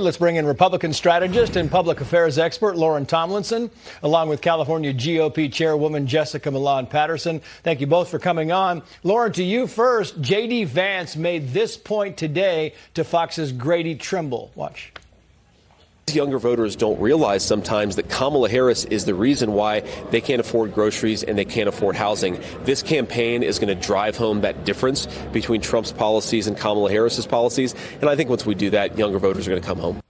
Let's bring in Republican strategist and public affairs expert Lauren Tomlinson, along with California GOP chairwoman Jessica Milan Patterson. Thank you both for coming on. Lauren, to you first. J.D. Vance made this point today to Fox's Grady Trimble. Watch. Younger voters don't realize sometimes that Kamala Harris is the reason why they can't afford groceries and they can't afford housing. This campaign is going to drive home that difference between Trump's policies and Kamala Harris's policies. And I think once we do that, younger voters are going to come home.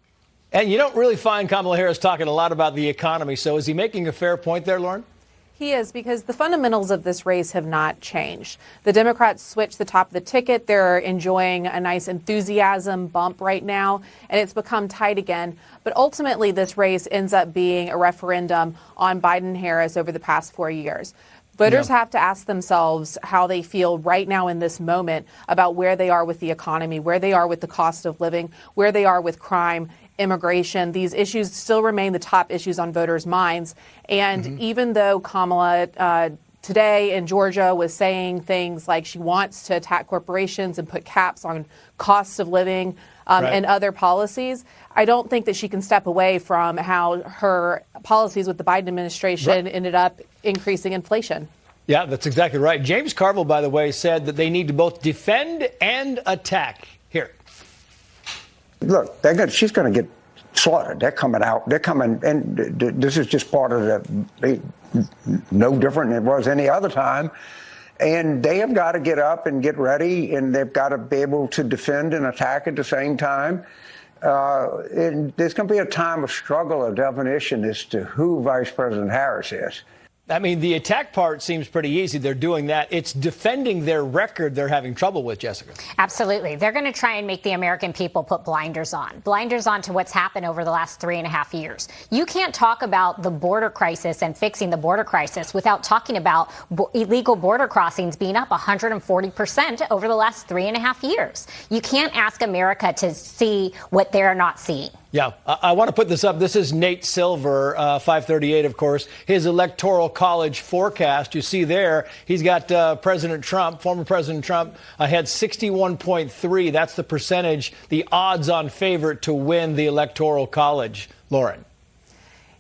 And you don't really find Kamala Harris talking a lot about the economy. So is he making a fair point there, Lauren? He is, because the fundamentals of this race have not changed. The Democrats switched the top of the ticket. They're enjoying a nice enthusiasm bump right now, and it's become tight again. But ultimately, this race ends up being a referendum on Biden-Harris over the past 4 years. Voters have to ask themselves how they feel right now in this moment about where they are with the economy, where they are with the cost of living, where they are with crime, immigration. These issues still remain the top issues on voters' minds. And even though Kamala today in Georgia was saying things like she wants to attack corporations and put caps on costs of living and other policies, I don't think that she can step away from how her policies with the Biden administration ended up increasing inflation. Yeah, that's exactly right. James Carville, by the way, said that they need to both defend and attack. Here. Look, she's going to get slaughtered. They're coming out. They're coming, and this is just part of no different than it was any other time. And they have got to get up and get ready, and they've got to be able to defend and attack at the same time. And there's going to be a time of struggle of definition as to who Vice President Harris is. I mean, the attack part seems pretty easy. They're doing that. It's defending their record they're having trouble with, Jessica. Absolutely. They're going to try and make the American people put blinders on to what's happened over the last 3.5 years. You can't talk about the border crisis and fixing the border crisis without talking about illegal border crossings being up 140% over the last 3.5 years. You can't ask America to see what they're not seeing. Yeah, I want to put this up. This is Nate Silver, 538, of course, his electoral college forecast. You see there, he's got President Trump, former President Trump, ahead 61.3. That's the percentage, the odds-on favorite to win the electoral college. Lauren.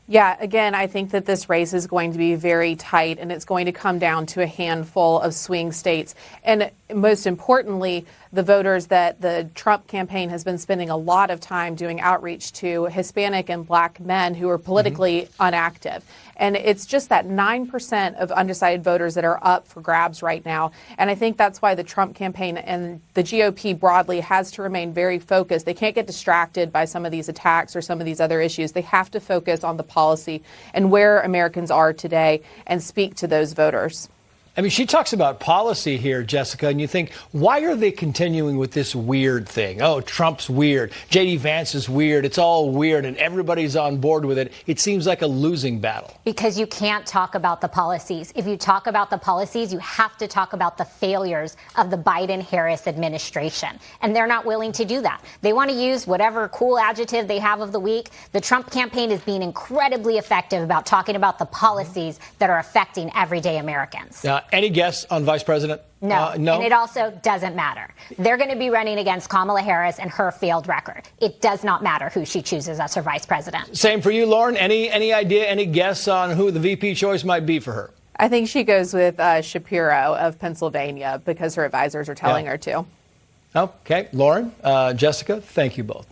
Yeah, again, I think that this race is going to be very tight, and it's going to come down to a handful of swing states. And most importantly, the voters that the Trump campaign has been spending a lot of time doing outreach to, Hispanic and black men who are politically inactive. And it's just that 9% of undecided voters that are up for grabs right now. And I think that's why the Trump campaign and the GOP broadly has to remain very focused. They can't get distracted by some of these attacks or some of these other issues. They have to focus on the policy and where Americans are today and speak to those voters. I mean, she talks about policy here, Jessica, and you think, why are they continuing with this weird thing? Oh, Trump's weird. J.D. Vance is weird. It's all weird, and everybody's on board with it. It seems like a losing battle. Because you can't talk about the policies. If you talk about the policies, you have to talk about the failures of the Biden-Harris administration. And they're not willing to do that. They want to use whatever cool adjective they have of the week. The Trump campaign is being incredibly effective about talking about the policies that are affecting everyday Americans. Any guess on Vice President? No. No. And it also doesn't matter. They're going to be running against Kamala Harris and her failed record. It does not matter who she chooses as her vice president. Same for you, Lauren. Any idea, any guess on who the VP choice might be for her? I think she goes with Shapiro of Pennsylvania because her advisors are telling her to. Okay. Lauren, Jessica, thank you both.